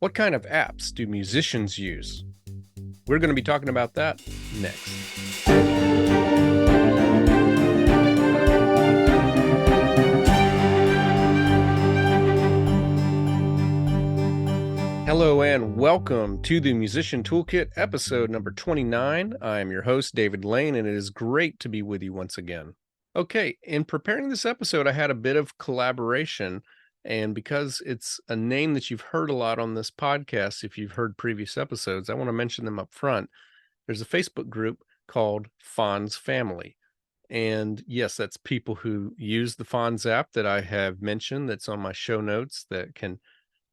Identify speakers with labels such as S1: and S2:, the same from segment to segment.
S1: What kind of apps do musicians use? We're going to be talking about that next. Hello and welcome to the Musician Toolkit, episode number 29. I am your host, David Lane, and it is great to be with you once again. Okay, in preparing this episode, I had a bit of collaboration, and because it's a name that you've heard a lot on this podcast, if you've heard previous episodes, I want to mention them up front. There's a Facebook group called Fonz Family. And yes, that's people who use the Fonz app that I have mentioned that's on my show notes that can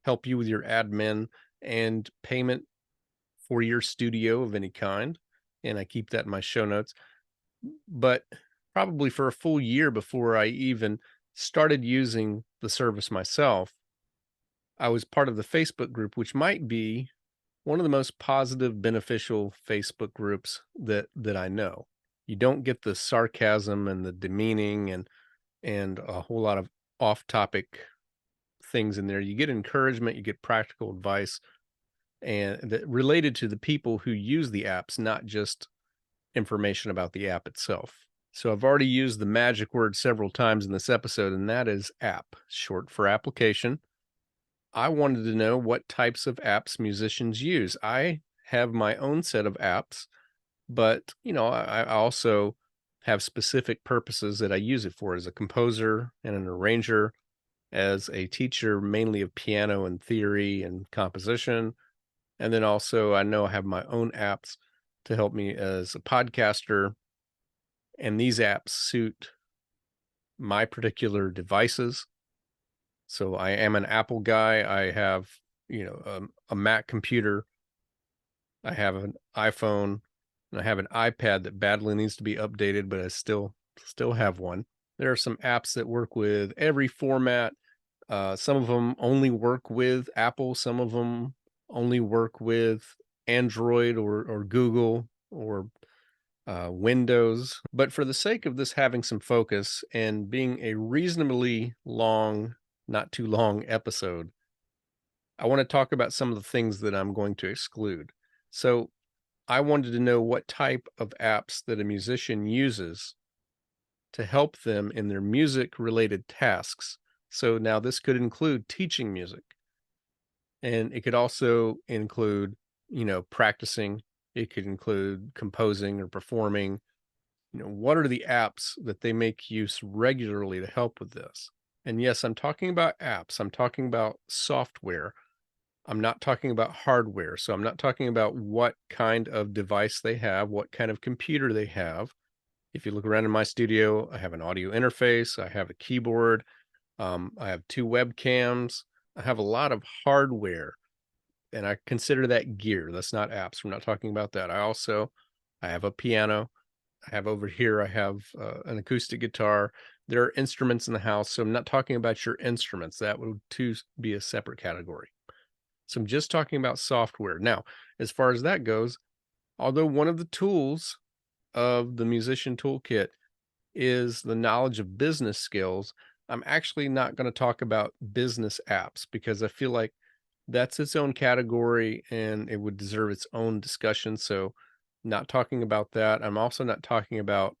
S1: help you with your admin and payment for your studio of any kind. And I keep that in my show notes. But probably for a full year before I even started using the service myself, I was part of the Facebook group, which might be one of the most positive, beneficial Facebook groups that I know. You don't get the sarcasm and the demeaning and a whole lot of off-topic things in there. You get encouragement, you get practical advice, and that related to the people who use the apps, not just information about the app itself. So I've already used the magic word several times in this episode, and that is app, short for application. I wanted to know what types of apps musicians use. I have my own set of apps, but I also have specific purposes that I use it for as a composer and an arranger, as a teacher, mainly of piano and theory and composition. And then also, I know I have my own apps to help me as a podcaster. And these apps suit my particular devices. So I am an Apple guy. I have, a Mac computer. I have an iPhone and I have an iPad that badly needs to be updated, but I still have one. There are some apps that work with every format. Some of them only work with Apple. Some of them only work with Android or Google or Windows. But for the sake of this having some focus and being a reasonably long, not too long episode, I want to talk about some of the things that I'm going to exclude. So I wanted to know what type of apps that a musician uses to help them in their music related tasks. So now this could include teaching music, and it could also include, practicing. It could include composing or performing. What are the apps that they make use regularly to help with this? And yes, I'm talking about apps. I'm talking about software. I'm not talking about hardware. So I'm not talking about what kind of device they have, what kind of computer they have. If you look around in my studio, I have an audio interface, I have a keyboard, I have two webcams, I have a lot of hardware, and I consider that gear. That's not apps. We're not talking about that. I have a piano. I have over here, I have an acoustic guitar. There are instruments in the house. So I'm not talking about your instruments. That would too be a separate category. So I'm just talking about software. Now, as far as that goes, although one of the tools of the Musician Toolkit is the knowledge of business skills, I'm actually not going to talk about business apps because I feel like that's its own category and it would deserve its own discussion. So, not talking about that. I'm also not talking about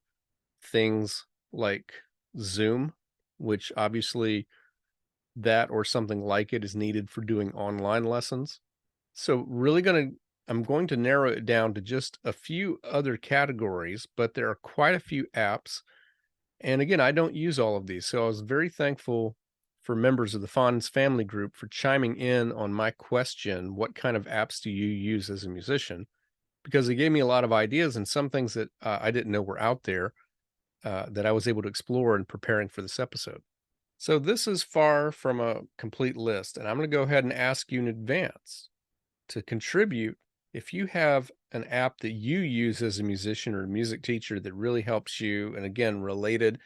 S1: things like Zoom, which obviously that or something like it is needed for doing online lessons. So, I'm going to narrow it down to just a few other categories, but there are quite a few apps. And again, I don't use all of these. So I was very thankful for members of the Fonz family group for chiming in on my question, what kind of apps do you use as a musician? Because they gave me a lot of ideas and some things that I didn't know were out there that I was able to explore in preparing for this episode. So this is far from a complete list, and I'm going to go ahead and ask you in advance to contribute if you have an app that you use as a musician or a music teacher that really helps you, and again, related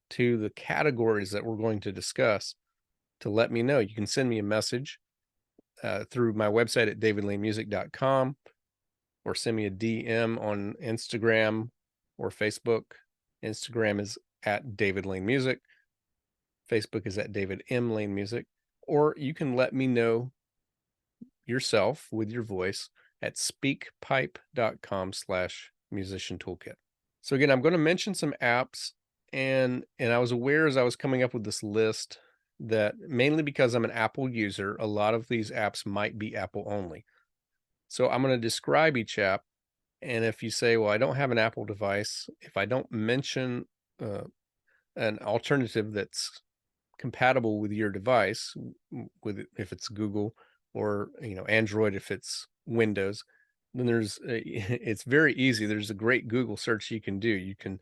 S1: to the categories that we're going to discuss, to let me know. You can send me a message through my website at davidlanemusic.com or send me a DM on Instagram or Facebook. Instagram is at David Lane Music. Facebook is at David M. Lane Music. Or you can let me know yourself with your voice at speakpipe.com/musician toolkit. So again, I'm going to mention some apps, and I was aware as I was coming up with this list that mainly because I'm an Apple user, a lot of these apps might be Apple only. So I'm going to describe each app, and if you say, "Well, I don't have an Apple device," if I don't mention uh, an alternative that's compatible with your device, with if it's Google or Android if it's Windows, then it's very easy. There's a great Google search you can do. You can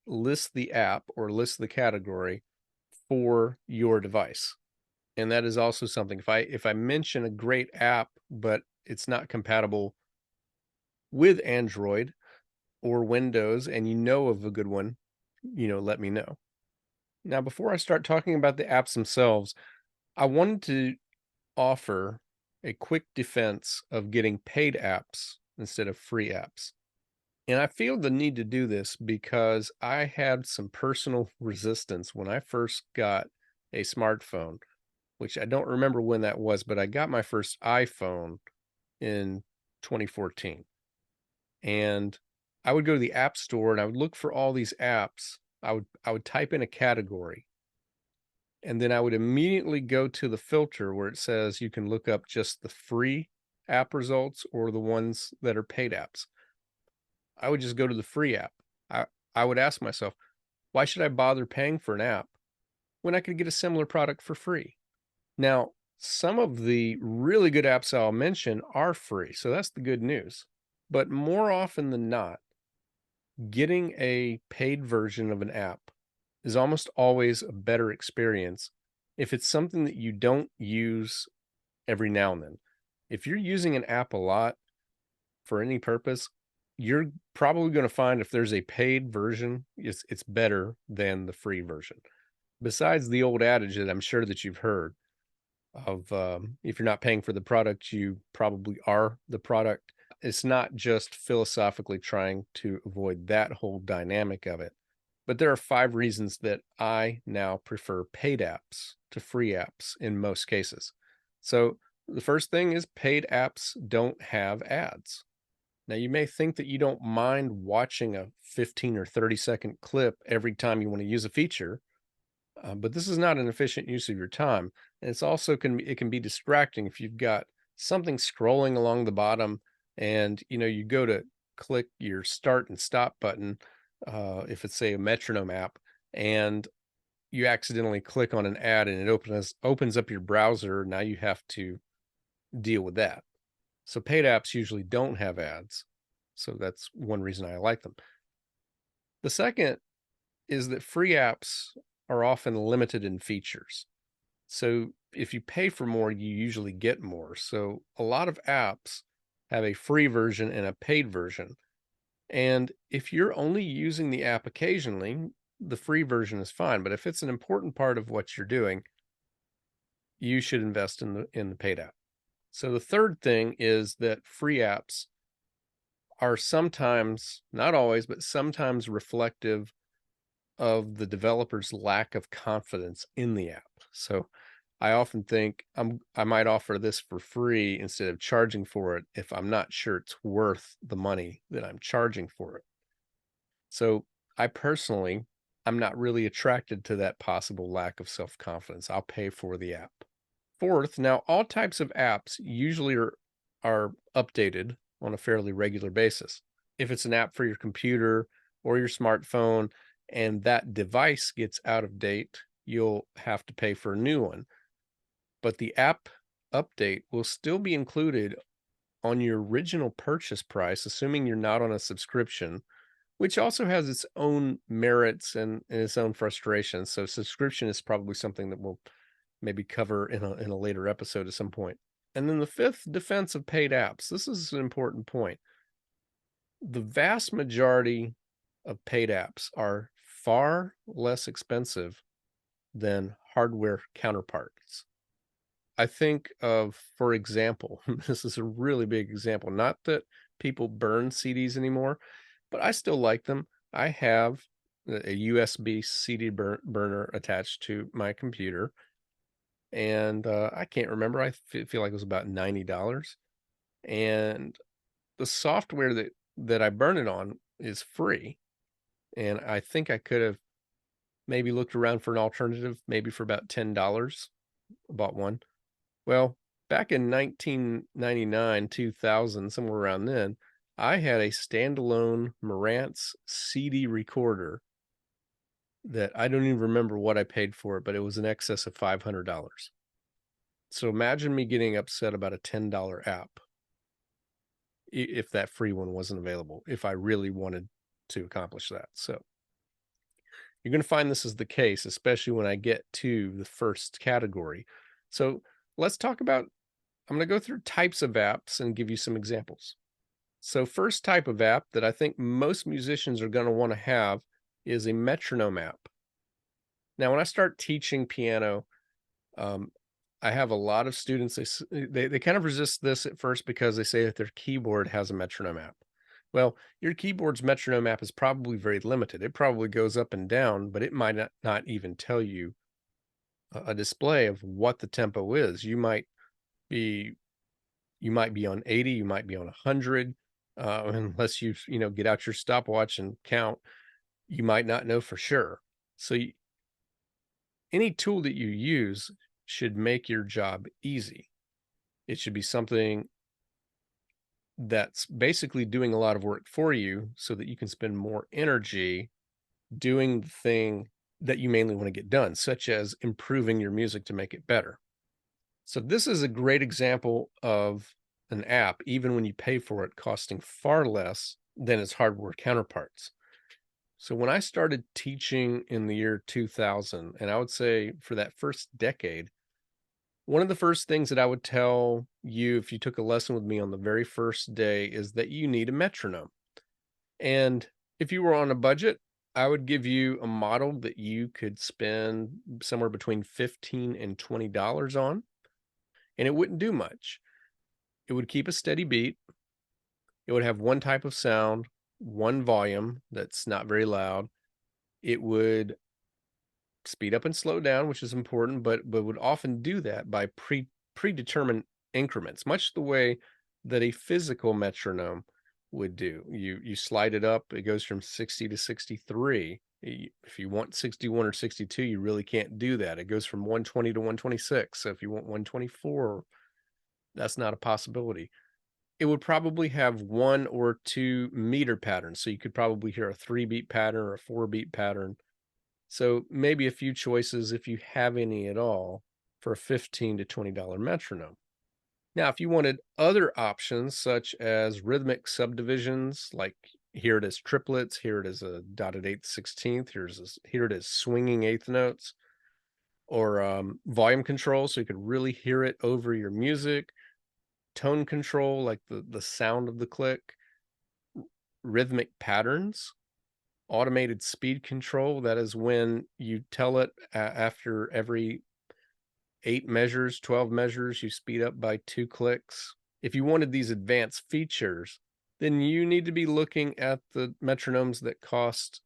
S1: list the app or list the category for your device. And that is also something, if I mention a great app but it's not compatible with Android or Windows and you know of a good one, let me know. Now, before I start talking about the apps themselves, I wanted to offer a quick defense of getting paid apps instead of free apps. And I feel the need to do this because I had some personal resistance when I first got a smartphone, which I don't remember when that was, but I got my first iPhone in 2014. And I would go to the app store and I would look for all these apps. I would type in a category, and then I would immediately go to the filter where it says you can look up just the free app results or the ones that are paid apps. I would just go to the free app. I, I would ask myself, why should I bother paying for an app when I could get a similar product for free? Now, some of the really good apps I'll mention are free, so that's the good news. But more often than not, getting a paid version of an app is almost always a better experience if it's something that you don't use every now and then. If you're using an app a lot for any purpose, you're probably going to find if there's a paid version, it's better than the free version. Besides the old adage that I'm sure that you've heard of, if you're not paying for the product, you probably are the product. It's not just philosophically trying to avoid that whole dynamic of it, but there are 5 reasons that I now prefer paid apps to free apps in most cases. So the first thing is paid apps don't have ads. Now, you may think that you don't mind watching a 15 or 30-second clip every time you want to use a feature, but this is not an efficient use of your time. And it's also it can be distracting if you've got something scrolling along the bottom, and you go to click your start and stop button, if it's say a metronome app, and you accidentally click on an ad and it opens up your browser. Now you have to deal with that. So paid apps usually don't have ads. So that's one reason I like them. The second is that free apps are often limited in features. So if you pay for more, you usually get more. So a lot of apps have a free version and a paid version. And if you're only using the app occasionally, the free version is fine. But if it's an important part of what you're doing, you should invest in the paid app. So the third thing is that free apps are sometimes, not always, but sometimes reflective of the developer's lack of confidence in the app. So I often think I might offer this for free instead of charging for it if I'm not sure it's worth the money that I'm charging for it. So I personally, I'm not really attracted to that possible lack of self-confidence. I'll pay for the app. Fourth, now all types of apps usually are updated on a fairly regular basis. If it's an app for your computer or your smartphone and that device gets out of date, you'll have to pay for a new one. But the app update will still be included on your original purchase price, assuming you're not on a subscription, which also has its own merits and its own frustrations. So subscription is probably something that we'll maybe cover in a later episode at some point. And then the fifth defense of paid apps. This is an important point. The vast majority of paid apps are far less expensive than hardware counterparts. I think of, for example, this is a really big example, not that people burn CDs anymore, but I still like them. I have a USB CD burner attached to my computer, and I can't remember. Feel like it was about $90, and the software that I burn it on is free, and I think I could have maybe looked around for an alternative, maybe for about $10, bought one. Well, back in 1999, 2000, somewhere around then, I had a standalone Marantz CD recorder that I don't even remember what I paid for it, but it was in excess of $500. So imagine me getting upset about a $10 app if that free one wasn't available, if I really wanted to accomplish that. So you're going to find this is the case, especially when I get to the first category. So let's talk about, I'm going to go through types of apps and give you some examples. So first type of app that I think most musicians are going to want to have is a metronome app. Now, when I start teaching piano, um, I have a lot of students, they kind of resist this at first because they say that their keyboard has a metronome app. Well, your keyboard's metronome app is probably very limited. It probably goes up and down, but it might not even tell you a display of what the tempo is. Be you might be on 80, you might be on 100, unless you get out your stopwatch and count, you might not know for sure. So any tool that you use should make your job easy. It should be something that's basically doing a lot of work for you so that you can spend more energy doing the thing that you mainly want to get done, such as improving your music to make it better. So this is a great example of an app, even when you pay for it, costing far less than its hardware counterparts. So when I started teaching in the year 2000, and I would say for that first decade, one of the first things that I would tell you if you took a lesson with me on the very first day is that you need a metronome. And if you were on a budget, I would give you a model that you could spend somewhere between $15 and $20 on, and it wouldn't do much. It would keep a steady beat. It would have one type of sound, one volume that's not very loud. It would speed up and slow down, which is important, but would often do that by predetermined increments, much the way that a physical metronome would do. You slide it up, it goes from 60 to 63. If you want 61 or 62, you really can't do that. It goes from 120 to 126. So if you want 124, that's not a possibility. It would probably have one or two meter patterns. So you could probably hear a 3-beat pattern or a 4-beat pattern. So maybe a few choices, if you have any at all, for a $15 to $20 metronome. Now, if you wanted other options, such as rhythmic subdivisions, like here it is triplets, here it is a dotted eighth, 16th, here it is swinging eighth notes, or volume control, so you could really hear it over your music, tone control, like the sound of the click, rhythmic patterns, automated speed control. That is when you tell it after every 8 measures, 12 measures, you speed up by 2 clicks. If you wanted these advanced features, then you need to be looking at the metronomes that cost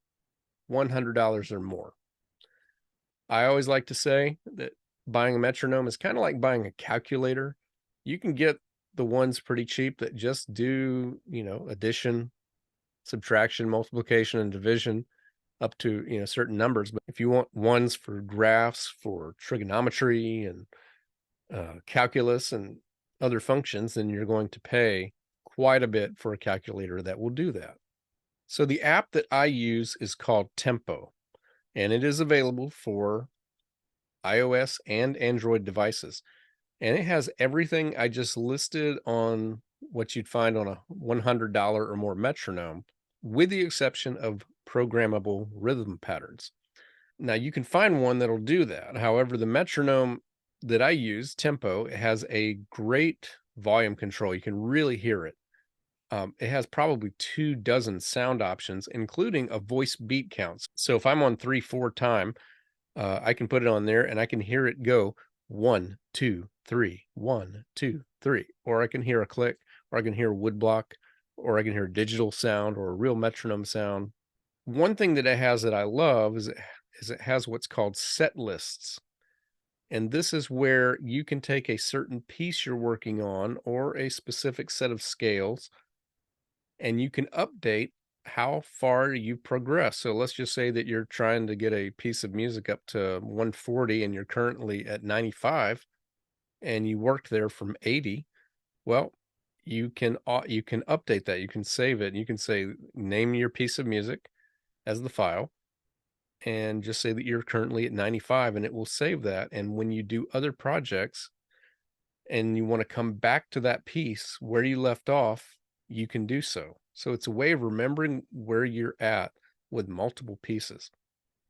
S1: $100 or more. I always like to say that buying a metronome is kind of like buying a calculator. You can get the ones pretty cheap that just do, addition, subtraction, multiplication, and division up to, certain numbers. But if you want ones for graphs, for trigonometry and calculus and other functions, then you're going to pay quite a bit for a calculator that will do that. So the app that I use is called Tempo, and it is available for iOS and Android devices. And it has everything I just listed on what you'd find on a $100 or more metronome, with the exception of programmable rhythm patterns. Now, you can find one that'll do that. However, the metronome that I use, Tempo, it has a great volume control. You can really hear it. It has probably 24 sound options, including a voice beat counts. So if I'm on 3/4 time, I can put it on there and I can hear it go 1, 2, 3, 1, 2, 3. Or I can hear a click, or I can hear a woodblock, or I can hear a digital sound or a real metronome sound. One thing that it has that I love is it has what's called set lists. And this is where you can take a certain piece you're working on or a specific set of scales, and you can update how far you've progressed. So let's just say that you're trying to get a piece of music up to 140 and you're currently at 95 and you worked there from 80. Well, you can update that. You can save it. You can say name your piece of music as the file and just say that you're currently at 95 and it will save that. And when you do other projects and you want to come back to that piece where you left off, you can do so. So it's a way of remembering where you're at with multiple pieces.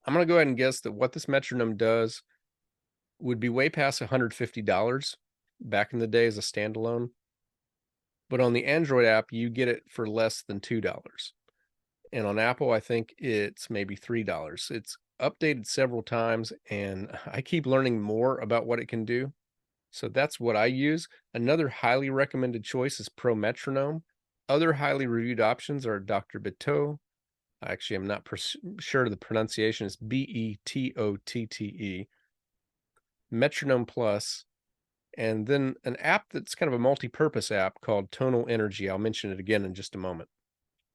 S1: I'm going to go ahead and guess that what this metronome does would be way past $150 back in the day as a standalone. But on the Android app, you get it for less than $2. And on Apple, I think it's maybe $3. It's updated several times, and I keep learning more about what it can do. So that's what I use. Another highly recommended choice is Pro Metronome. Other highly reviewed options are Dr. Beto. Actually, I'm not sure of the pronunciation. It's Betotte, Metronome Plus, and then an app that's kind of a multi-purpose app called Tonal Energy. I'll mention it again in just a moment.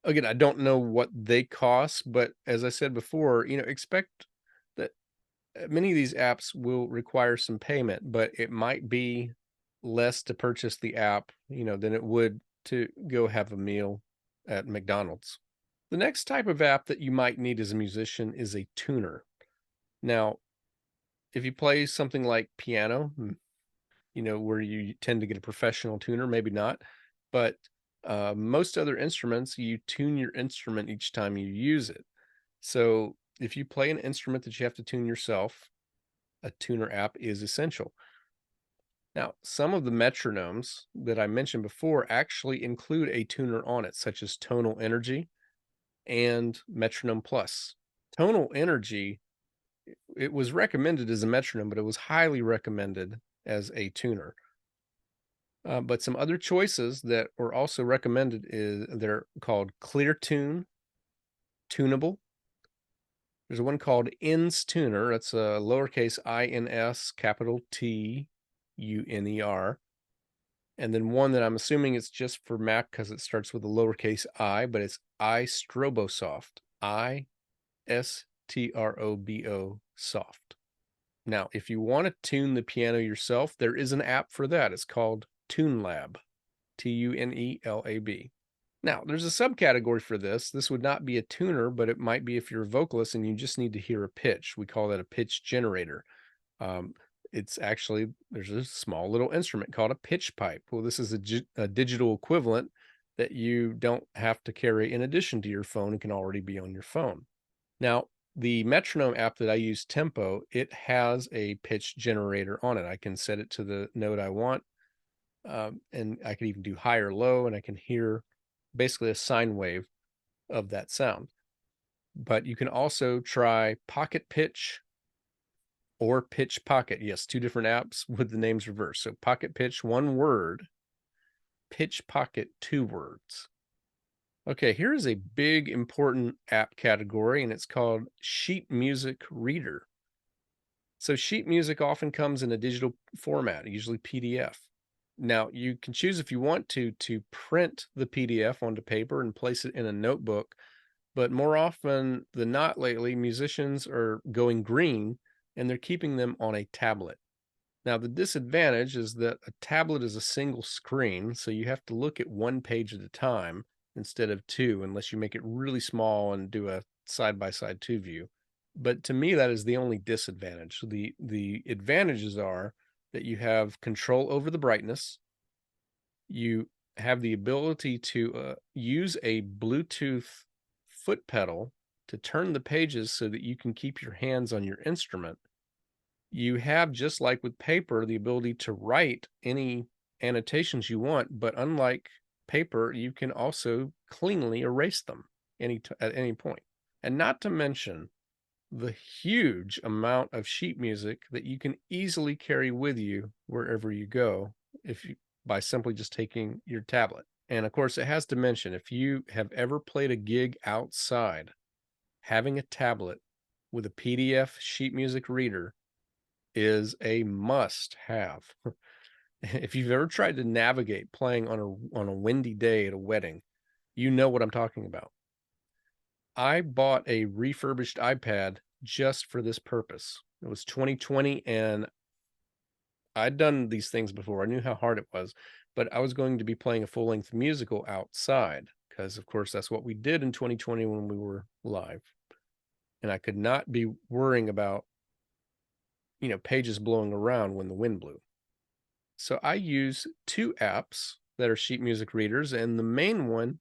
S1: Again, I don't know what they cost, but as I said before, expect that many of these apps will require some payment, but it might be less to purchase the app, than it would to go have a meal at McDonald's. The next type of app that you might need as a musician is a tuner. Now, if you play something like piano, where you tend to get a professional tuner, maybe not, but most other instruments, you tune your instrument each time you use it. So if you play an instrument that you have to tune yourself, a tuner app is essential. Now, some of the metronomes that I mentioned before actually include a tuner on it, such as Tonal Energy and Metronome Plus. Tonal Energy, it was recommended as a metronome, but it was highly recommended as a tuner. But some other choices that were also recommended is they're called Clear Tune, Tunable. There's one called INS Tuner. That's a lowercase INS, capital TUNER. And then one that I'm assuming it's just for Mac because it starts with a lowercase I, but it's iStrobosoft, ISTROBO soft. Now, if you want to tune the piano yourself, there is an app for that. It's called TuneLab, TUNELAB. Now, there's a subcategory for this. This would not be a tuner, but it might be if you're a vocalist and you just need to hear a pitch. We call that a pitch generator. It's actually, there's a small little instrument called a pitch pipe. Well, this is a digital equivalent that you don't have to carry in addition to your phone. It can already be on your phone. Now, the metronome app that I use, Tempo, it has a pitch generator on it. I can set it to the note I want, and I can even do high or low, and I can hear basically a sine wave of that sound. But you can also try Pocket Pitch or Pitch Pocket. Yes, two different apps with the names reversed. So Pocket Pitch, one word, Pitch Pocket, two words. Okay, here is a big important app category, and it's called Sheet Music Reader. So sheet music often comes in a digital format, usually PDF. Now, you can choose if you want to print the PDF onto paper and place it in a notebook, but more often than not lately, musicians are going green and they're keeping them on a tablet. Now, the disadvantage is that a tablet is a single screen, so you have to look at one page at a time instead of two, unless you make it really small and do a side-by-side two view. But to me, that is the only disadvantage. The advantages are that you have control over the brightness. You have the ability to use a Bluetooth foot pedal to turn the pages so that you can keep your hands on your instrument. You have, just like with paper, the ability to write any annotations you want, but unlike paper, you can also cleanly erase them at any point. And not to mention the huge amount of sheet music that you can easily carry with you wherever you go by simply just taking your tablet. And of course, it has to mention, if you have ever played a gig outside, having a tablet with a PDF sheet music reader is a must have. If you've ever tried to navigate playing on a windy day at a wedding, you know what I'm talking about. I bought a refurbished iPad just for this purpose. It was 2020 and I'd done these things before. I knew how hard it was, but I was going to be playing a full-length musical outside because of course that's what we did in 2020 when we were live. And I could not be worrying about, pages blowing around when the wind blew. So I use two apps that are sheet music readers, and the main one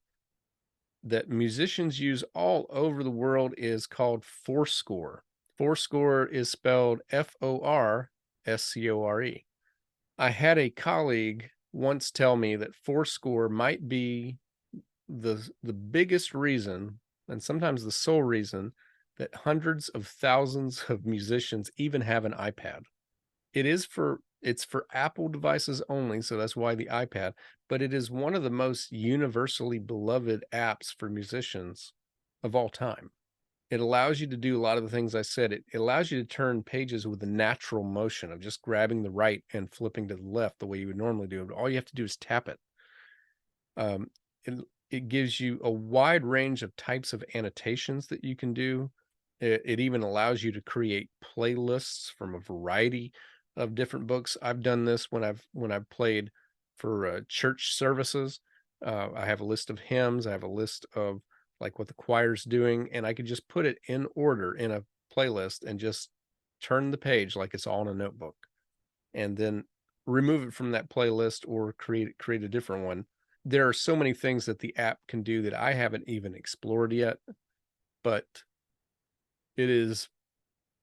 S1: that musicians use all over the world is called Fourscore. Fourscore is spelled Forscore. I had a colleague once tell me that Fourscore might be the biggest reason, and sometimes the sole reason, that hundreds of thousands of musicians even have an iPad. It's for Apple devices only, so that's why the iPad, but it is one of the most universally beloved apps for musicians of all time. It allows you to do a lot of the things I said. It allows you to turn pages with the natural motion of just grabbing the right and flipping to the left the way you would normally do it. All you have to do is tap it. Um, it, it gives you a wide range of types of annotations that you can do. It even allows you to create playlists from a variety of different books. I've done this when I've played for church services. I have a list of hymns. I have a list of like what the choir's doing, and I could just put it in order in a playlist and just turn the page like it's all in a notebook, and then remove it from that playlist or create a different one. There are so many things that the app can do that I haven't even explored yet, but it is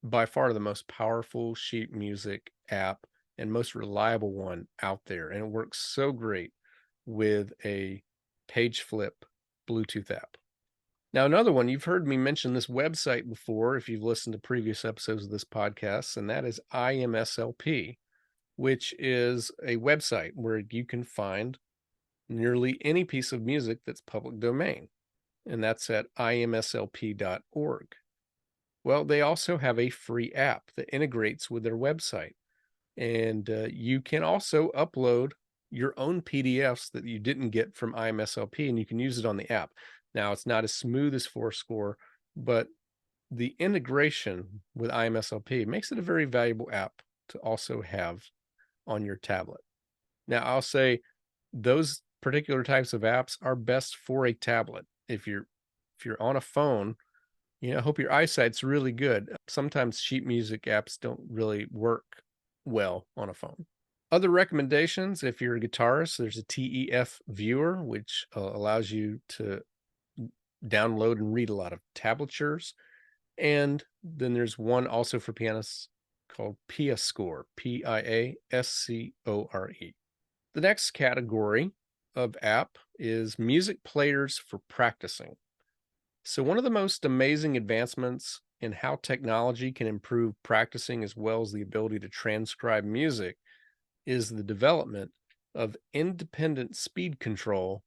S1: by far the most powerful sheet music app and most reliable one out there. And it works so great with a page flip Bluetooth app. Now, another one, you've heard me mention this website before if you've listened to previous episodes of this podcast, and that is IMSLP, which is a website where you can find nearly any piece of music that's public domain. And that's at imslp.org. Well, they also have a free app that integrates with their website. And you can also upload your own PDFs that you didn't get from IMSLP, and you can use it on the app. Now, it's not as smooth as Fourscore, but the integration with IMSLP makes it a very valuable app to also have on your tablet. Now, I'll say those particular types of apps are best for a tablet. If you're on a phone, I hope your eyesight's really good. Sometimes sheet music apps don't really work well on a phone. Other recommendations, if you're a guitarist, there's a TEF viewer, which allows you to download and read a lot of tablatures. And then there's one also for pianists called Piascore, Piascore. The next category of app is music players for practicing. So one of the most amazing advancements in how technology can improve practicing as well as the ability to transcribe music is the development of independent speed control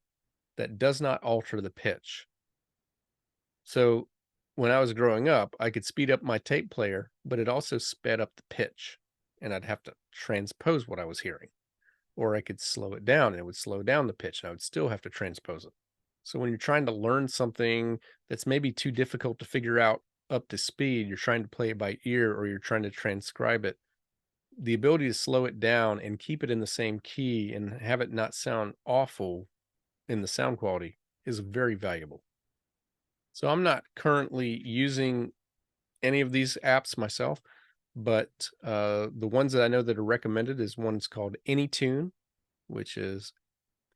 S1: that does not alter the pitch. So when I was growing up, I could speed up my tape player, but it also sped up the pitch, and I'd have to transpose what I was hearing. Or I could slow it down and it would slow down the pitch, and I would still have to transpose it. So when you're trying to learn something that's maybe too difficult to figure out up to speed, you're trying to play it by ear or you're trying to transcribe it, the ability to slow it down and keep it in the same key and have it not sound awful in the sound quality is very valuable. So I'm not currently using any of these apps myself, but the ones that I know that are recommended is one's called AnyTune, which is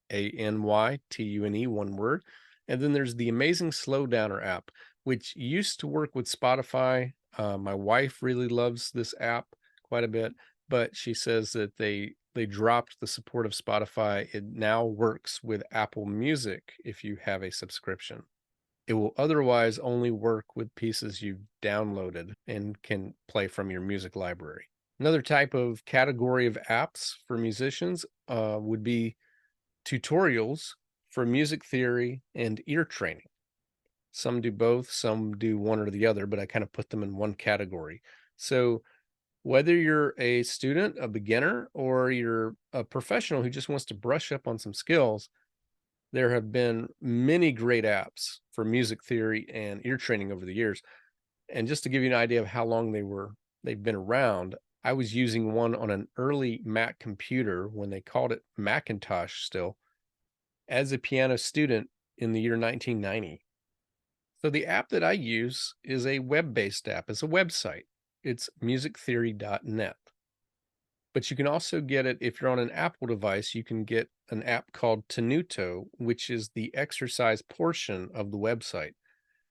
S1: ANYTUNE, one word. And then there's the Amazing Slowdowner app, which used to work with Spotify. My wife really loves this app quite a bit, but she says that they dropped the support of Spotify. It now works with Apple Music if you have a subscription. It will otherwise only work with pieces you've downloaded and can play from your music library. Another type of category of apps for musicians would be tutorials for music theory and ear training. Some do both, some do one or the other, but I kind of put them in one category. So Whether you're a student, a beginner, or you're a professional who just wants to brush up on some skills, there have been many great apps for music theory and ear training over the years. And just to give you an idea of how long they've been around, I was using one on an early Mac computer when they called it Macintosh still as a piano student in the year 1990. So the app that I use is a web-based app. It's a website. It's musictheory.net. But you can also get it if you're on an Apple device, you can get an app called Tenuto, which is the exercise portion of the website.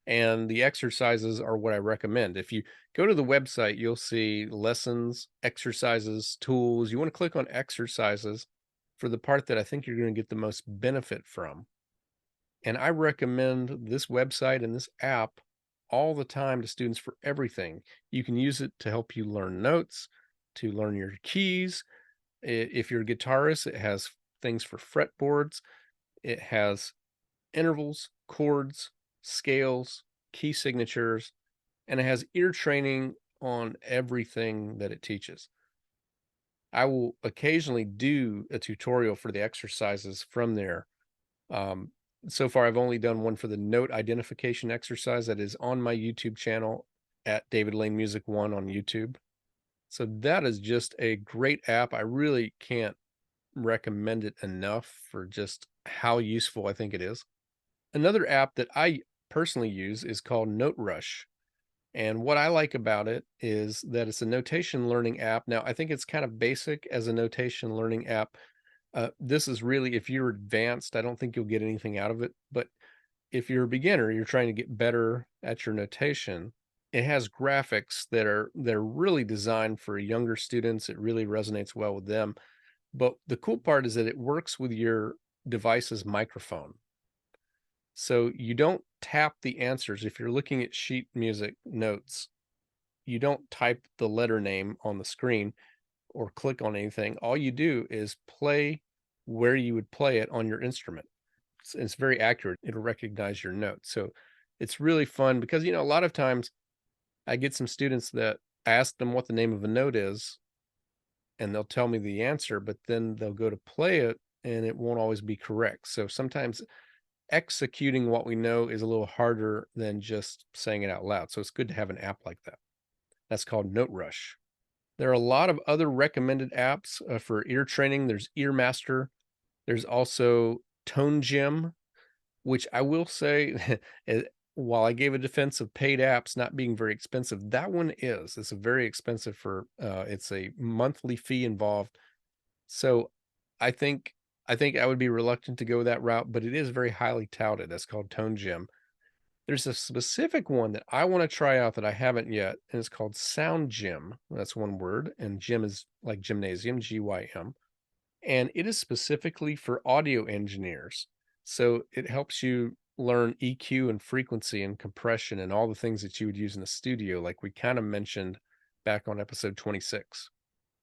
S1: And the exercises are what I recommend. If you go to the website, you'll see lessons, exercises, tools. You want to click on exercises for the part that I think you're going to get the most benefit from. And I recommend this website and this app all the time to students for everything. You can use it to help you learn notes, to learn your keys. If you're a guitarist, it has things for fretboards, it has intervals, chords, scales, key signatures, and it has ear training on everything that it teaches. I will occasionally do a tutorial for the exercises from there. Um, so far, I've only done one for the note identification exercise that is on my YouTube channel at David Lane Music One on YouTube. So that is just a great app. I really can't recommend it enough for just how useful I think it is. Another app that I personally use is called NoteRush. And what I like about it is that it's a notation learning app. Now, I think it's kind of basic as a notation learning app. This is really, if you're advanced, I don't think you'll get anything out of it. But if you're a beginner, you're trying to get better at your notation. It has graphics they're really designed for younger students. It really resonates well with them. But the cool part is that it works with your device's microphone. So you don't tap the answers. If you're looking at sheet music notes, you don't type the letter name on the screen or click on anything. All you do is play where you would play it on your instrument. It's very accurate. It'll recognize your notes. So it's really fun because, a lot of times I get some students that I ask them what the name of a note is and they'll tell me the answer, but then they'll go to play it and it won't always be correct. So sometimes executing what we know is a little harder than just saying it out loud. So it's good to have an app like that. That's called NoteRush. There are a lot of other recommended apps for ear training. There's Earmaster. There's also Tone Gym, which I will say, while I gave a defense of paid apps not being very expensive, that one is. It's a very expensive it's a monthly fee involved. So I think I would be reluctant to go that route, but it is very highly touted. That's called Tone Gym. There's a specific one that I want to try out that I haven't yet, and it's called Sound Gym. That's one word, and gym is like gymnasium, GYM. And it is specifically for audio engineers. So it helps you learn EQ and frequency and compression and all the things that you would use in the studio, like we kind of mentioned back on episode 26.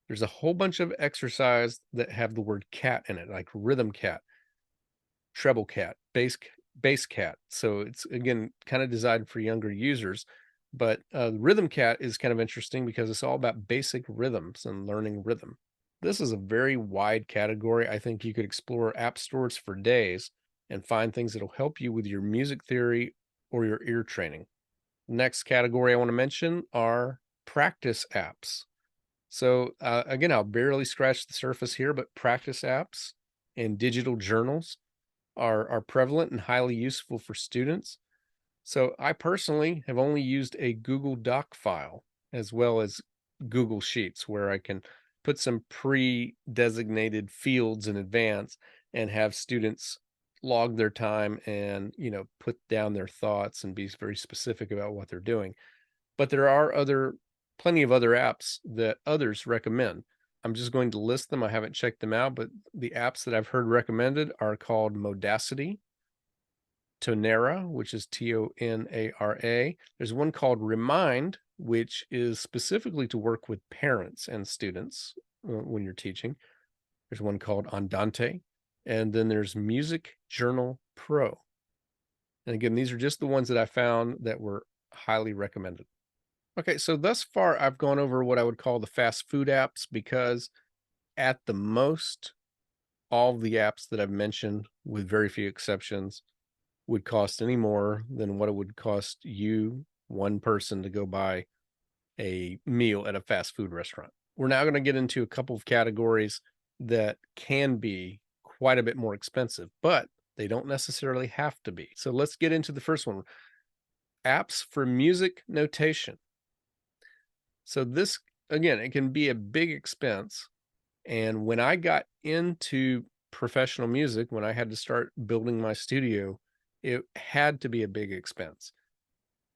S1: There's a whole bunch of exercise that have the word cat in it, like rhythm cat, treble cat, bass cat. So it's again kind of designed for younger users. But rhythm cat is kind of interesting because it's all about basic rhythms and learning rhythm. This is a very wide category. I think you could explore app stores for days and find things that'll help you with your music theory or your ear training. Next category I want to mention are practice apps. So again, I'll barely scratch the surface here, but practice apps and digital journals are prevalent and highly useful for students. So I personally have only used a Google Doc file as well as Google Sheets where I can put some pre-designated fields in advance and have students log their time and, put down their thoughts and be very specific about what they're doing. But there are plenty of other apps that others recommend. I'm just going to list them. I haven't checked them out, but the apps that I've heard recommended are called Modacity, Tonera, which is Tonara. There's one called Remind, which is specifically to work with parents and students when you're teaching. There's one called Andante, and then there's Music Journal Pro. And again, these are just the ones that I found that were highly recommended. Okay, so thus far I've gone over what I would call the fast food apps because at the most, all of the apps that I've mentioned, with very few exceptions, would cost any more than what it would cost you, one person, to go buy a meal at a fast food restaurant. We're now going to get into a couple of categories that can be quite a bit more expensive, but they don't necessarily have to be. So let's get into the first one, apps for music notation. So this, again, it can be a big expense. And when I got into professional music, when I had to start building my studio, it had to be a big expense.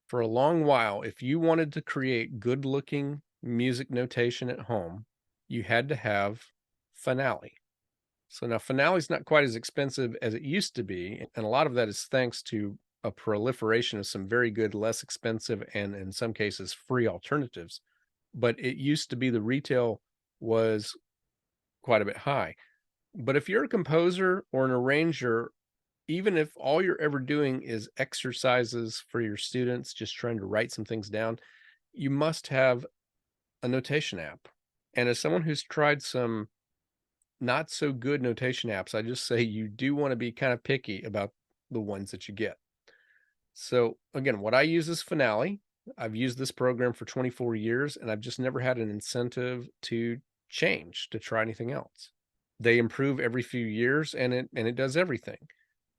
S1: For a long while, if you wanted to create good looking music notation at home, you had to have Finale. So now Finale is not quite as expensive as it used to be. And a lot of that is thanks to a proliferation of some very good, less expensive, and in some cases, free alternatives. But it used to be the retail was quite a bit high. But if you're a composer or an arranger, even if all you're ever doing is exercises for your students, just trying to write some things down, you must have a notation app. And as someone who's tried some not so good notation apps, I just say you do want to be kind of picky about the ones that you get. So again, what I use is Finale. I've used this program for 24 years and I've just never had an incentive to change, to try anything else. They improve every few years and it does everything.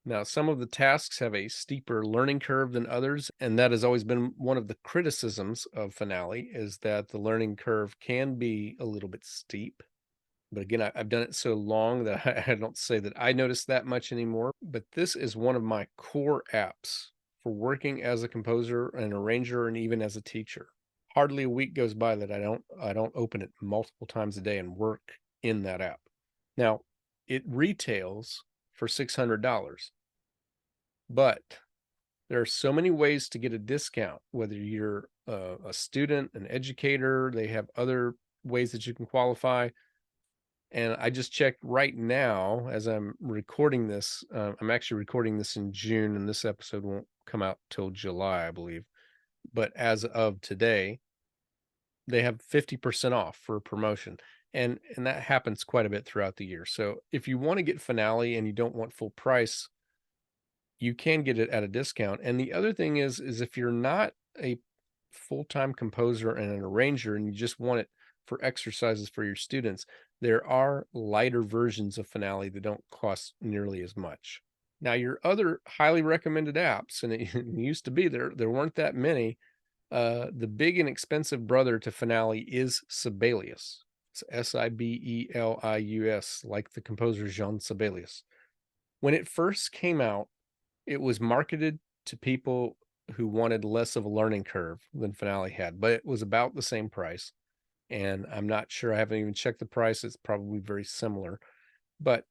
S1: Now, some of the tasks have a steeper learning curve than others, and that has always been one of the criticisms of Finale is that the learning curve can be a little bit steep. But again, I've done it so long that I don't say that I notice that much anymore. But this is one of my core apps for working as a composer, an arranger, and even as a teacher. Hardly a week goes by that I don't open it multiple times a day and work in that app. Now, it retails for $600, but there are so many ways to get a discount, whether you're a student, an educator, they have other ways that you can qualify. And I just checked right now as I'm recording this. I'm actually recording this in June, and this episode won't come out till July, I believe. But as of today, they have 50% off for a promotion. And that happens quite a bit throughout the year. So if you want to get Finale and you don't want full price, you can get it at a discount. And the other thing is if you're not a full-time composer and an arranger and you just want it for exercises for your students, there are lighter versions of Finale that don't cost nearly as much. Now, your other highly recommended apps, and it used to be there weren't that many. The big and expensive brother to Finale is Sibelius. It's Sibelius, like the composer Jean Sibelius. When it first came out, it was marketed to people who wanted less of a learning curve than Finale had, but it was about the same price. And I'm not sure, I haven't even checked the price. It's probably very similar. But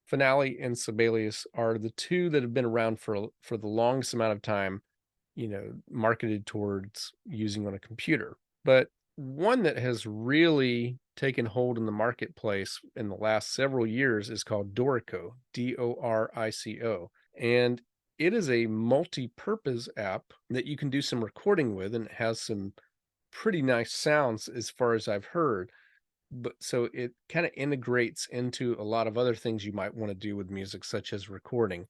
S1: Finale and Sibelius are the two that have been around for the longest amount of time, marketed towards using on a computer. But one that has really taken hold in the marketplace in the last several years is called Dorico, Dorico. And it is a multi-purpose app that you can do some recording with, and it has some pretty nice sounds as far as I've heard. But so it kind of integrates into a lot of other things you might want to do with music, such as recording.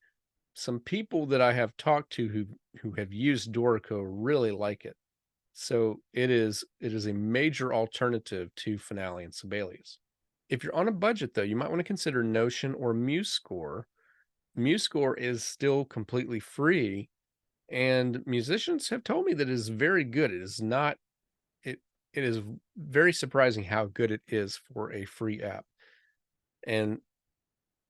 S1: Some people that I have talked to who have used Dorico really like it. So it is a major alternative to Finale and Sibelius. If you're on a budget though, you might want to consider Notion or MuseScore. MuseScore is still completely free, and musicians have told me that it is very good. It is not it it is very surprising how good it is for a free app. And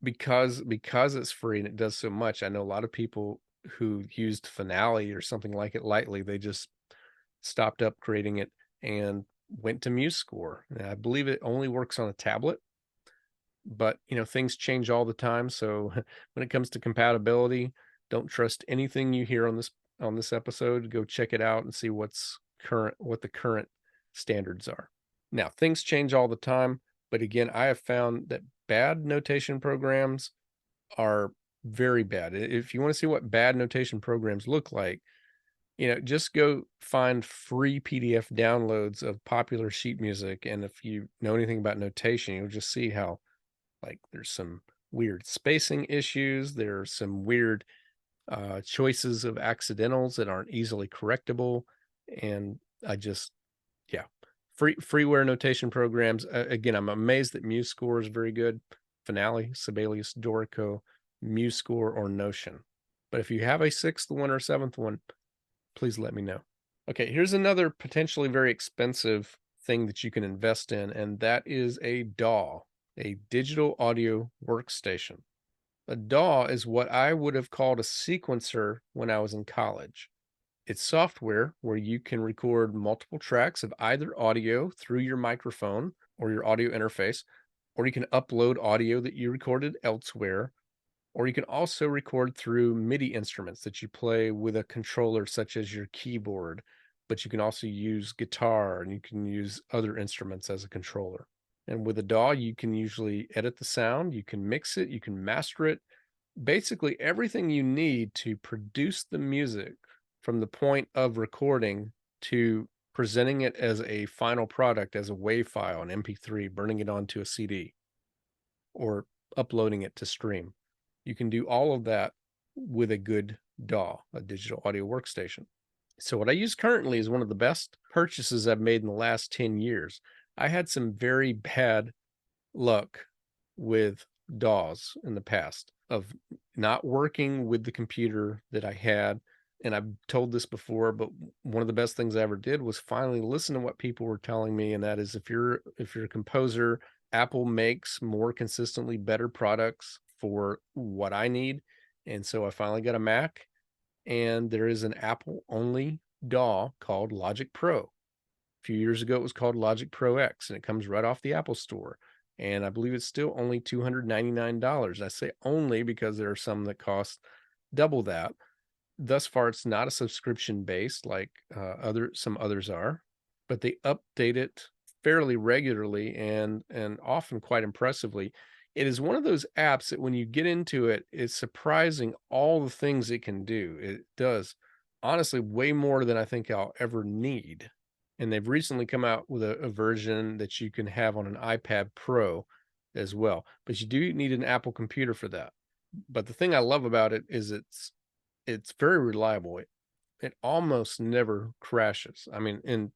S1: because it's free and it does so much, I know a lot of people who used Finale or something like it lightly, they just stopped upgrading it and went to MuseScore. And I believe it only works on a tablet, but things change all the time. So when it comes to compatibility, don't trust anything you hear on this episode. Go check it out and see what the current standards are. Now, things change all the time, but again, I have found that bad notation programs are very bad. If you want to see what bad notation programs look like, just go find free PDF downloads of popular sheet music. And if you know anything about notation, you'll just see how, like, there's some weird spacing issues. There are some weird choices of accidentals that aren't easily correctable. And I just, yeah, freeware notation programs. Again, I'm amazed that MuseScore is very good. Finale, Sibelius, Dorico, MuseScore, or Notion. But if you have a sixth one or seventh one, please let me know. Okay, here's another potentially very expensive thing that you can invest in, and that is a DAW, a digital audio workstation. A DAW is what I would have called a sequencer when I was in college. It's software where you can record multiple tracks of either audio through your microphone or your audio interface, or you can upload audio that you recorded elsewhere, or you can also record through MIDI instruments that you play with a controller, such as your keyboard, but you can also use guitar and you can use other instruments as a controller. And with a DAW, you can usually edit the sound, you can mix it, you can master it, basically everything you need to produce the music from the point of recording to presenting it as a final product, as a WAV file, an MP3, burning it onto a CD, or uploading it to stream. You can do all of that with a good DAW, a digital audio workstation. So what I use currently is one of the best purchases I've made in the last 10 years. I had some very bad luck with DAWs in the past, of not working with the computer that I had. And I've told this before, but one of the best things I ever did was finally listen to what people were telling me. And that is, if you're a composer, Apple makes more consistently better products for what I need. And so I finally got a Mac, and there is an Apple only DAW called Logic Pro. A few years ago, it was called Logic Pro X, and it comes right off the Apple Store. And I believe it's still only $299. I say only because there are some that cost double that. Thus far, it's not a subscription based like some others are, but they update it fairly regularly and often quite impressively. It is one of those apps that when you get into it, it's surprising all the things it can do. It does honestly way more than I think I'll ever need. And they've recently come out with a version that you can have on an iPad Pro as well. But you do need an Apple computer for that. But the thing I love about it is it's very reliable. It almost never crashes. I mean,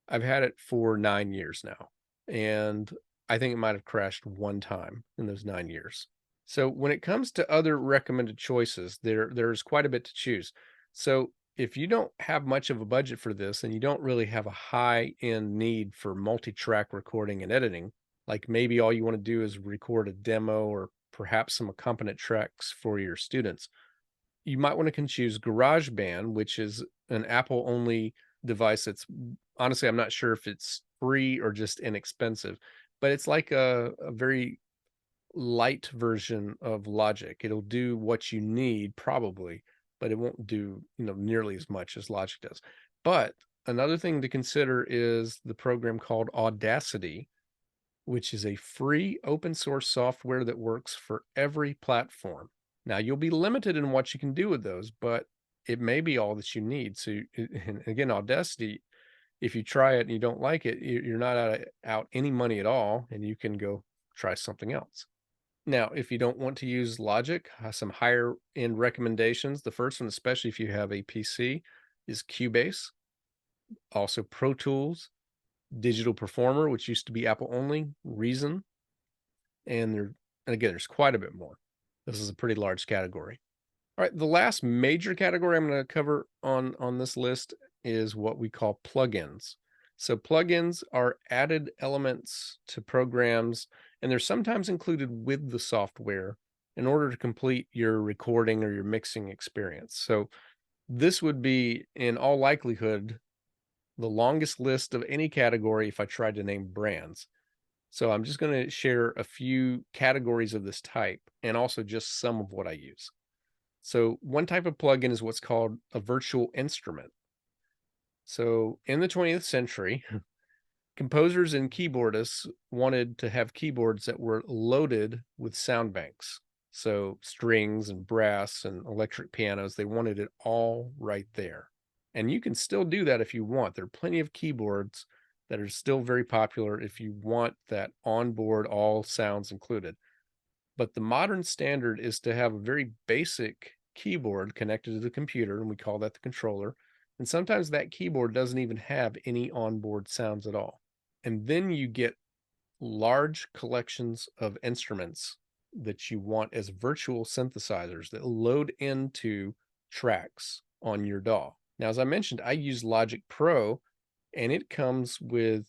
S1: I've had it for 9 years now, and I think it might have crashed one time in those 9 years. So when it comes to other recommended choices, there's quite a bit to choose. So if you don't have much of a budget for this and you don't really have a high-end need for multi-track recording and editing, like maybe all you want to do is record a demo or perhaps some accompaniment tracks for your students, you might want to choose GarageBand, which is an Apple only device. That's honestly, I'm not sure if it's free or just inexpensive, but it's like a very light version of Logic. It'll do what you need probably, but it won't do, nearly as much as Logic does. But another thing to consider is the program called Audacity, which is a free open source software that works for every platform. Now, you'll be limited in what you can do with those, but it may be all that you need. So, and again, Audacity, if you try it and you don't like it, you're not out any money at all, and you can go try something else. Now, if you don't want to use Logic, some higher end recommendations. The first one, especially if you have a PC, is Cubase, also Pro Tools, Digital Performer, which used to be Apple only, Reason, and again, there's quite a bit more. This is a pretty large category. All right, the last major category I'm going to cover on this list is what we call plugins. So plugins are added elements to programs, and they're sometimes included with the software in order to complete your recording or your mixing experience. So this would be, in all likelihood, the longest list of any category if I tried to name brands. So I'm just going to share a few categories of this type and also just some of what I use. So one type of plugin is what's called a virtual instrument. So in the 20th century, composers and keyboardists wanted to have keyboards that were loaded with sound banks. So strings and brass and electric pianos, they wanted it all right there. And you can still do that if you want. There are plenty of keyboards that are still very popular if you want that onboard all sounds included. But the modern standard is to have a very basic keyboard connected to the computer, and we call that the controller. And sometimes that keyboard doesn't even have any onboard sounds at all. And then you get large collections of instruments that you want as virtual synthesizers that load into tracks on your DAW. Now, as I mentioned, I use Logic Pro, and it comes with,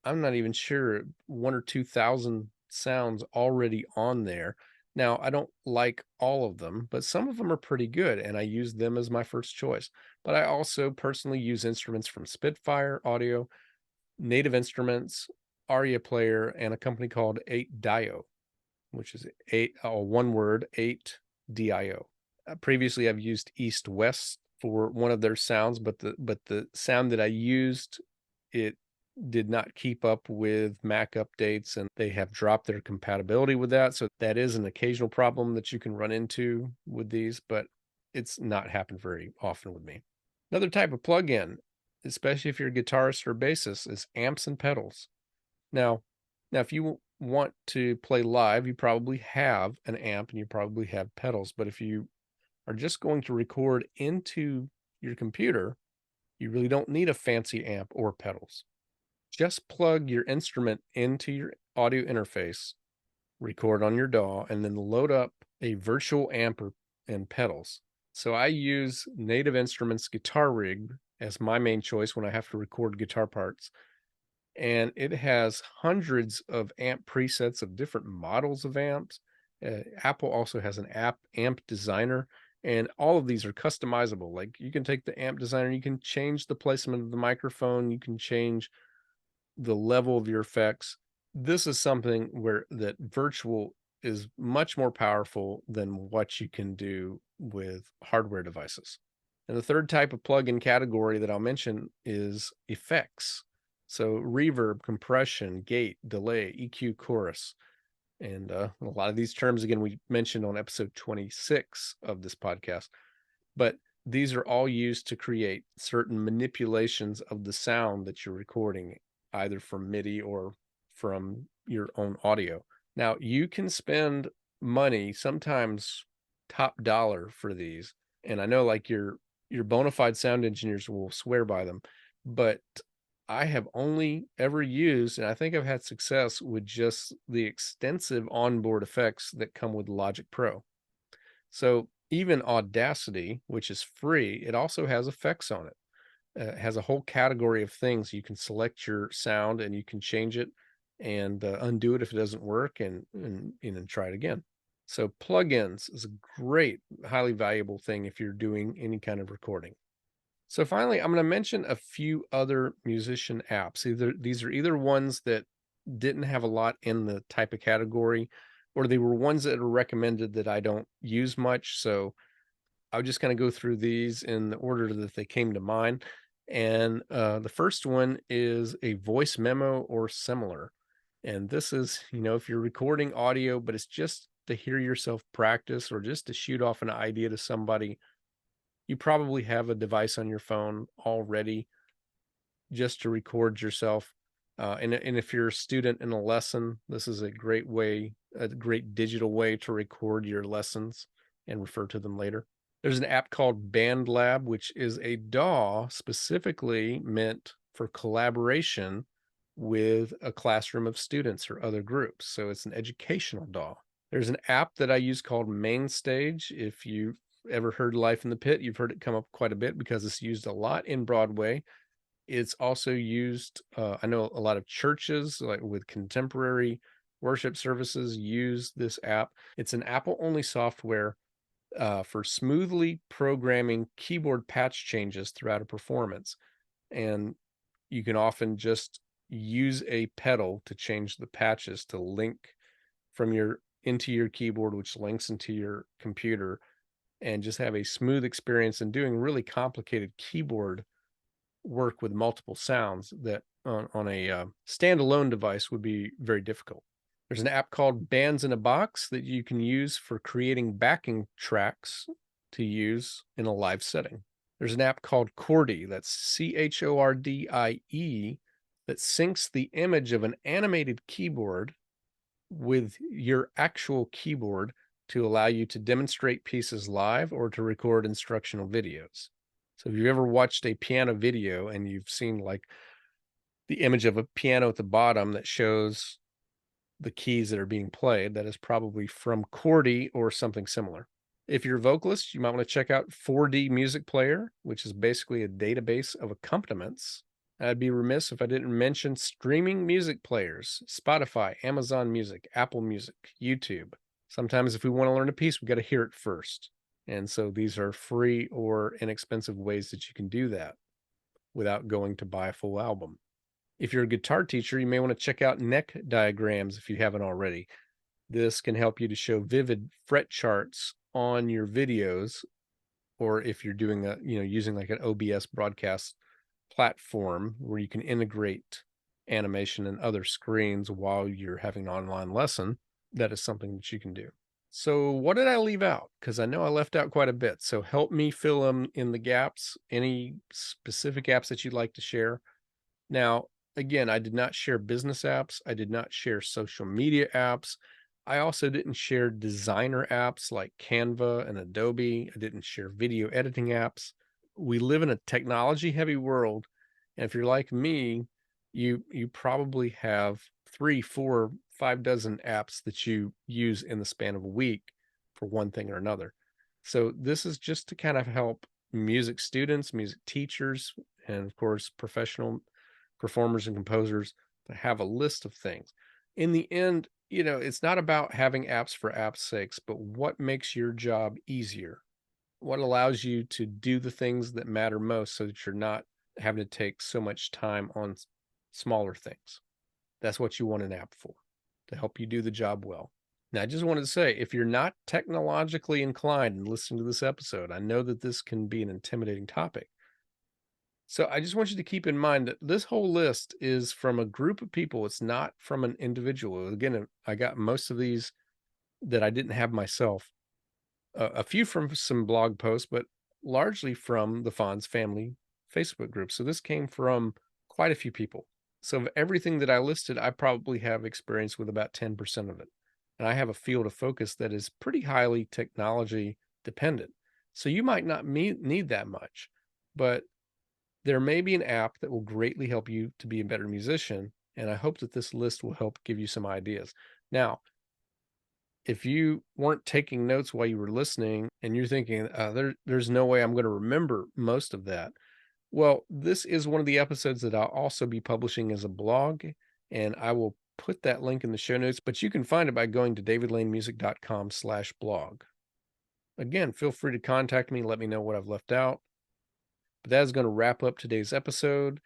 S1: I'm not even sure, 1 or 2 thousand sounds already on there. Now, I don't like all of them, but some of them are pretty good, and I use them as my first choice. But I also personally use instruments from Spitfire Audio, Native Instruments, Aria Player, and a company called 8Dio, which is one word, 8DIO. Previously, I've used East West for one of their sounds, but the sound that I used, it did not keep up with Mac updates, and they have dropped their compatibility with that. So that is an occasional problem that you can run into with these, but it's not happened very often with me. Another type of plugin, especially if you're a guitarist or bassist, is amps and pedals. Now, if you want to play live, you probably have an amp and you probably have pedals. But if you are just going to record into your computer, you really don't need a fancy amp or pedals. Just plug your instrument into your audio interface, record on your DAW, and then load up a virtual amp and pedals. So I use Native Instruments Guitar Rig as my main choice when I have to record guitar parts. And it has hundreds of amp presets of different models of amps. Apple also has an amp designer, and all of these are customizable. Like, you can take the amp designer, you can change the placement of the microphone, you can change the level of your effects. This is something where that virtual is much more powerful than what you can do with hardware devices. And the third type of plugin category that I'll mention is effects. So reverb, compression, gate, delay, EQ, chorus. And a lot of these terms, again, we mentioned on episode 26 of this podcast. But these are all used to create certain manipulations of the sound that you're recording, either from MIDI or from your own audio. Now, you can spend money, sometimes top dollar, for these. And I know, like, your bona fide sound engineers will swear by them, but I have only ever used, and I think I've had success with, just the extensive onboard effects that come with Logic Pro. So even Audacity, which is free, it also has effects on it. It has a whole category of things. You can select your sound and you can change it and undo it if it doesn't work, and try it again. So plugins is a great, highly valuable thing if you're doing any kind of recording. So finally, I'm going to mention a few other musician apps. These are either ones that didn't have a lot in the type of category, or they were ones that are recommended that I don't use much. So I'll just kind of go through these in the order that they came to mind. And the first one is a voice memo or similar. And this is, if you're recording audio, but it's just to hear yourself practice or just to shoot off an idea to somebody, you probably have a device on your phone already just to record yourself. And if you're a student in a lesson, this is a great digital way to record your lessons and refer to them later. There's an app called BandLab, which is a DAW specifically meant for collaboration with a classroom of students or other groups. So it's an educational DAW. There's an app that I use called Mainstage. If you've ever heard Life in the Pit, you've heard it come up quite a bit because it's used a lot in Broadway. It's also used, I know a lot of churches, like with contemporary worship services, use this app. It's an Apple-only software for smoothly programming keyboard patch changes throughout a performance. And you can often just use a pedal to change the patches to link into your keyboard, which links into your computer, and just have a smooth experience in doing really complicated keyboard work with multiple sounds that on a standalone device would be very difficult. There's an app called Bands in a Box that you can use for creating backing tracks to use in a live setting. There's an app called Chordie, that's Chordie, that syncs the image of an animated keyboard with your actual keyboard to allow you to demonstrate pieces live or to record instructional videos. So if you've ever watched a piano video and you've seen like the image of a piano at the bottom that shows the keys that are being played, that is probably from Chordie or something similar. If you're a vocalist, you might want to check out 4D Music Player, which is basically a database of accompaniments. I'd be remiss if I didn't mention streaming music players: Spotify, Amazon Music, Apple Music, YouTube. Sometimes if we want to learn a piece, we got to hear it first. And so these are free or inexpensive ways that you can do that without going to buy a full album. If you're a guitar teacher, you may want to check out neck diagrams if you haven't already. This can help you to show vivid fret charts on your videos, or if you're doing using like an OBS broadcast platform where you can integrate animation and other screens while you're having an online lesson, that is something that you can do. So what did I leave out? Because I know I left out quite a bit. So help me fill them in the gaps. Any specific apps that you'd like to share? Now, again, I did not share business apps. I did not share social media apps. I also didn't share designer apps like Canva and Adobe. I didn't share video editing apps. We live in a technology heavy world. And if you're like me, you probably have 3, 4, 5 dozen apps that you use in the span of a week for one thing or another. So this is just to kind of help music students, music teachers, and of course, professional performers and composers to have a list of things. In the end, it's not about having apps for apps' sakes, but what makes your job easier? What allows you to do the things that matter most so that you're not having to take so much time on smaller things? That's what you want an app for, to help you do the job well. Now, I just wanted to say, if you're not technologically inclined and listening to this episode, I know that this can be an intimidating topic. So I just want you to keep in mind that this whole list is from a group of people. It's not from an individual. Again, I got most of these that I didn't have myself, a few from some blog posts, but largely from the Fonz family Facebook group. So this came from quite a few people. So of everything that I listed, I probably have experience with about 10% of it. And I have a field of focus that is pretty highly technology dependent. So you might not need that much, but there may be an app that will greatly help you to be a better musician, and I hope that this list will help give you some ideas. Now, if you weren't taking notes while you were listening and you're thinking, there's no way I'm going to remember most of that, well, this is one of the episodes that I'll also be publishing as a blog, and I will put that link in the show notes, but you can find it by going to davidlanemusic.com/blog. Again, feel free to contact me, let me know what I've left out. But that is going to wrap up today's episode,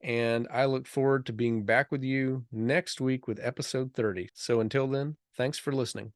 S1: and I look forward to being back with you next week with episode 30. So until then, thanks for listening.